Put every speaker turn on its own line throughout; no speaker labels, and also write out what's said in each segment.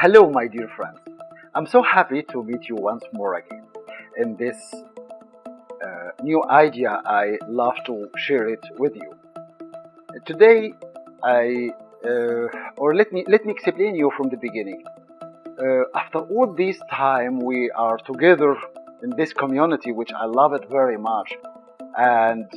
Hello, my dear friends. I'm so happy to meet you once more again in this new idea. I love to share it with you. Today, let me explain you from the beginning. After all this time, we are together in this community, which I love it very much. And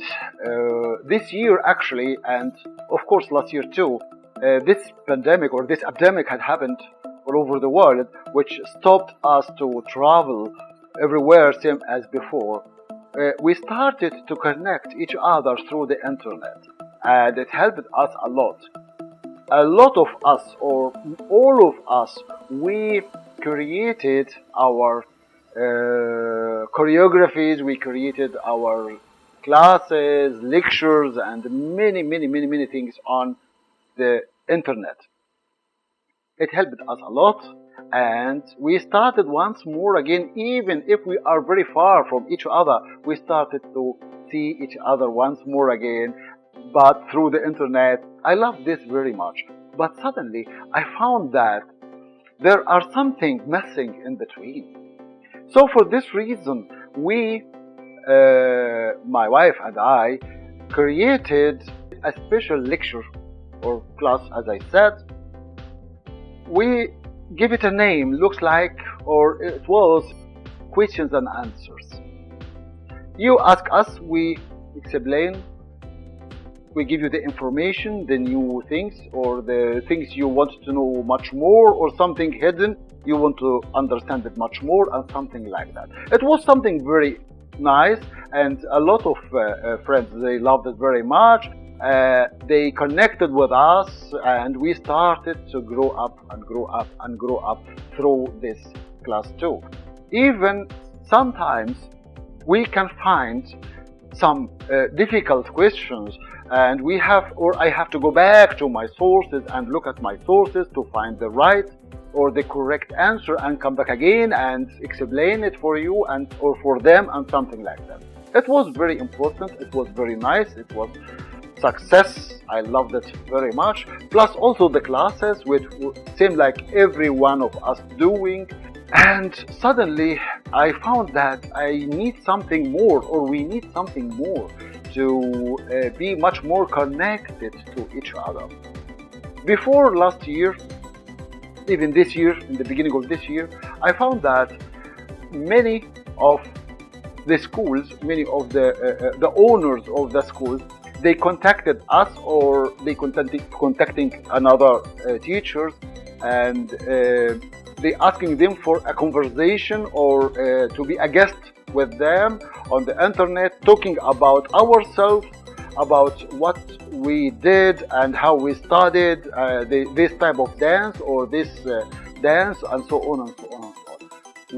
this year, actually, and of course last year too, this pandemic or this epidemic had happened all over the world, which stopped us to travel everywhere, same as before. We started to connect each other through the internet, and it helped us a lot. A lot of us, or all of us, we created our choreographies, we created our classes, lectures, and many things on the internet. It helped us a lot, and we started once more again, even if we are very far from each other, we started to see each other once more again, but through the internet. I love this very much. But suddenly I found that there are something missing in between. So for this reason, we, my wife and I, created a special lecture or class, as I said. We give it a name, looks like, or it was questions and answers. You ask us, we explain, we give you the information, the new things, or the things you want to know much more, or something hidden, you want to understand it much more, and something like that. It was something very nice, and a lot of friends, they loved it very much. They connected with us, and we started to grow up and grow up and grow up through this class too. Even sometimes we can find some difficult questions, and I have to go back to my sources and look at my sources to find the right or the correct answer, and come back again and explain it for you and or for them, and something like that. It was very important. It was very nice. It was success. I loved it very much. Plus also the classes, which seemed like every one of us doing. And suddenly I found that I need something more, or we need something more to be much more connected to each other. Before last year, even this year, in the beginning of this year, I found that many of the schools, many of the owners of the schools, they contacted us, or they contacting another teachers, and they asking them for a conversation, or to be a guest with them on the internet, talking about ourselves, about what we did and how we studied this type of dance, or this dance, and so on and so on and so on.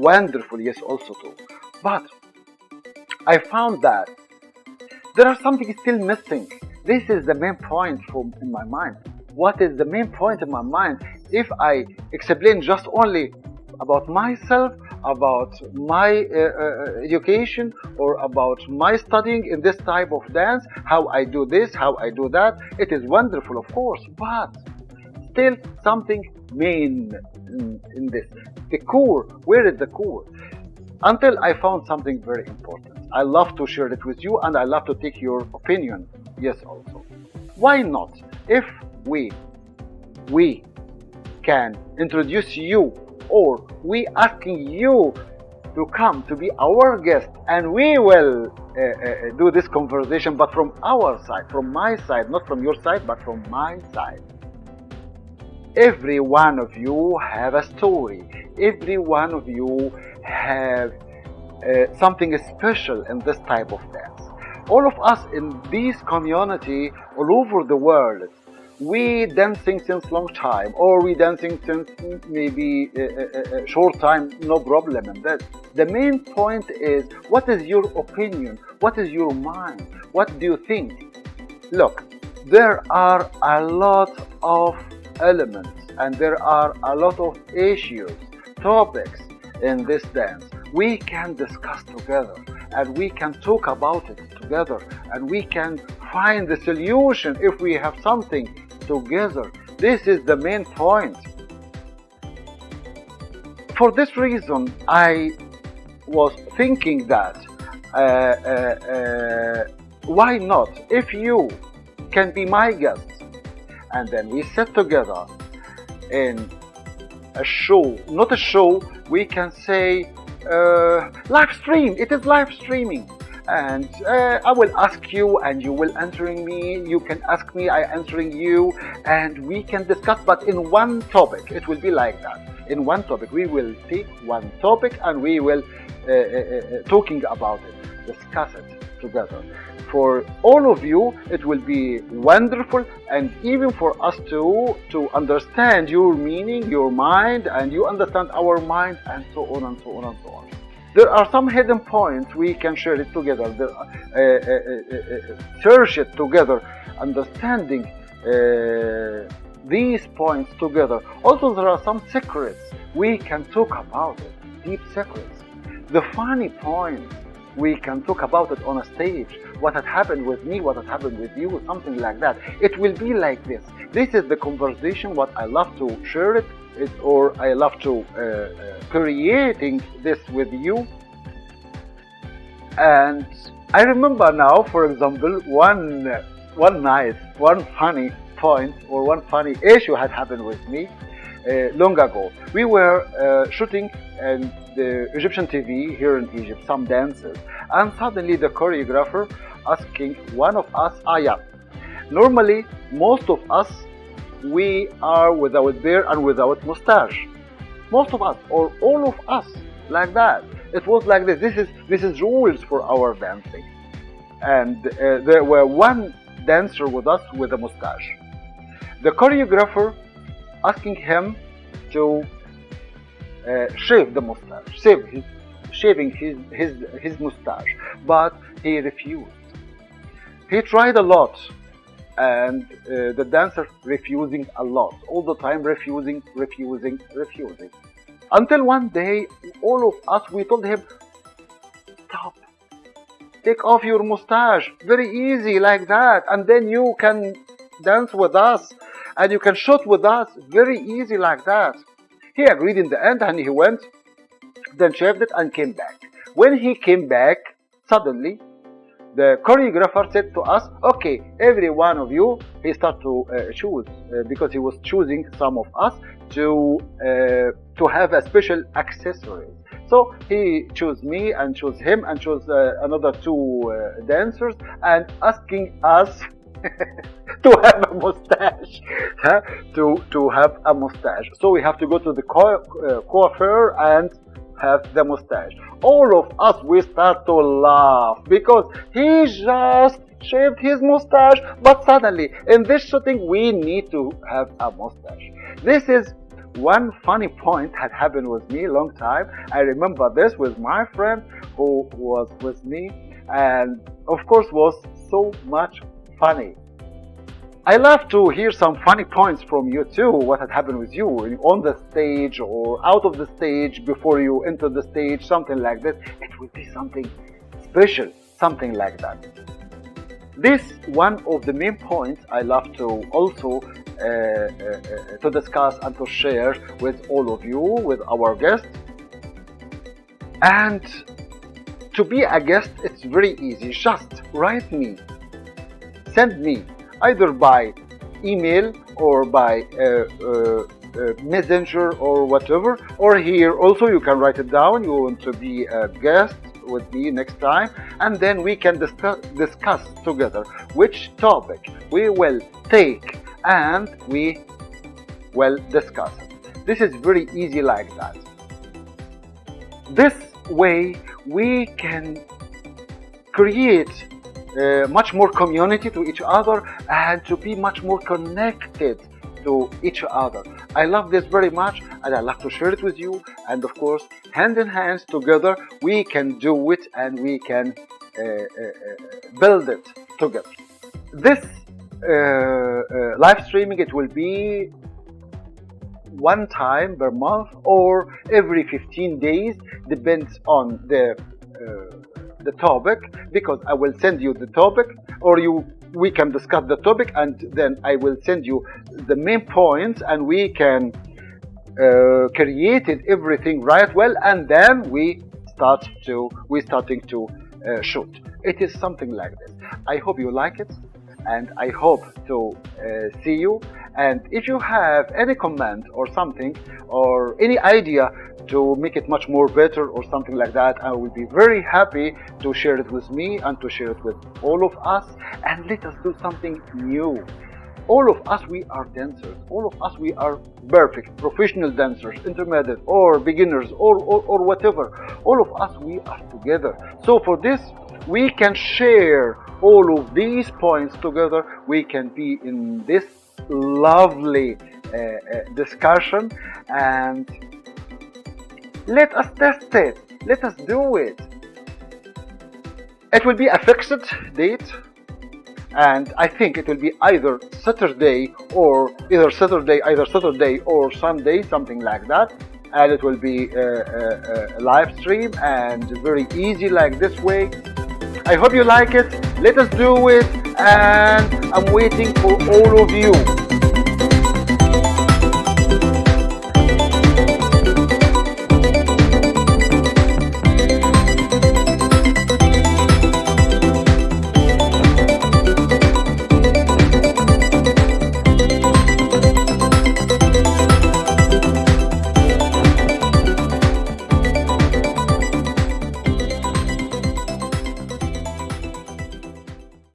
Wonderful, yes, also too. But I found that there are something still missing. This is the main point in my mind. What is the main point in my mind? If I explain just only about myself, about my education, or about my studying in this type of dance, how I do this, how I do that, it is wonderful, of course, but still something main in this. The core, where is the core? Until I found something very important. I love to share it with you, and I love to take your opinion, yes, also. Why not? If we can introduce you, or we asking you to come to be our guest, and we will do this conversation, but from our side, from my side, not from your side, but from my side. Every one of you have a story. Every one of you have something special in this type of dance. All of us in this community all over the world, we dancing since long time, or we dancing since maybe a short time, no problem in that. The main point is, what is your opinion? What is your mind? What do you think? Look, there are a lot of elements, and there are a lot of issues, topics in this dance. We can discuss together, and we can talk about it together, and we can find the solution if we have something together. This is the main point. For this reason, I was thinking that why not, if you can be my guest, and then we sit together in a show, not a show, we can say live stream. It is live streaming, and I will ask you and you will answering me, you can ask me, I answering you, and we can discuss, but in one topic. It will be like that. In one topic, we will take one topic and we will talking about it, discuss it together. For all of you, it will be wonderful, and even for us to understand your meaning, your mind, and you understand our mind, and so on and so on and so on. There are some hidden points we can share it together, search it together, understanding these points together. Also, there are some secrets we can talk about it, deep secrets. The funny points we can talk about it on a stage. What had happened with me, what had happened with you, something like that. It will be like this. This is the conversation. What I love to share it, or I love to creating this with you. And I remember now, for example, one night, one funny point or one funny issue had happened with me long ago. We were shooting in the Egyptian TV here in Egypt, some dances, and suddenly the choreographer asking one of us, normally most of us, we are without beard and without mustache. Most of us, or all of us, like that. It was like this. This is rules for our dancing. And there were one dancer with us with a mustache. The choreographer asking him to shave the mustache, shaving his mustache, but he refused. He tried a lot, and the dancer refusing a lot, all the time refusing. Until one day, all of us, we told him, stop, take off your mustache, very easy like that, and then you can dance with us, and you can shoot with us, very easy like that. He agreed in the end, and he went, then shaved it and came back. When he came back, suddenly, the choreographer said to us, okay, every one of you, he started to choose, because he was choosing some of us to have a special accessory. So he chose me and chose him and chose another two dancers, and asking us to have a mustache, to have a mustache. So we have to go to the coiffeur and have the mustache. All of us, we start to laugh because he just shaved his mustache, but suddenly in this shooting we need to have a mustache. This is one funny point that happened with me a long time. I remember this with my friend who was with me, and of course was so much funny. I love to hear some funny points from you too, what had happened with you on the stage or out of the stage, before you enter the stage, something like that. It would be something special, something like that. This one of the main points I love to also to discuss and to share with all of you, with our guests. And to be a guest, it's very easy. Just write me, send me, either by email or by messenger or whatever, or here also you can write it down. You want to be a guest with me next time, and then we can discuss together which topic we will take, and we will discuss it. This is very easy like that. This way we can create much more community to each other and to be much more connected to each other. I love this very much, and I love to share it with you. And of course, hand in hand together, we can do it and we can build it together. This live streaming, it will be one time per month or every 15 days, depends on the topic, because I will send you the topic, or we can discuss the topic, and then I will send you the main points, and we can created everything right well, and then we starting to shoot. It is something like this. I hope you like it, and I hope to see you. And if you have any comment or something, or any idea to make it much more better or something like that, I will be very happy to share it with me and to share it with all of us, and let us do something new. All of us, we are dancers. All of us, we are perfect, professional dancers, intermediate or beginners or whatever. All of us, we are together. So for this, we can share all of these points together. We can be in this lovely discussion, and let us test it. Let us do it. It will be a fixed date, and I think it will be either Saturday or Saturday or Sunday, something like that. And it will be a live stream and very easy like this way. I hope you like it. Let us do it, and I'm waiting for all of you.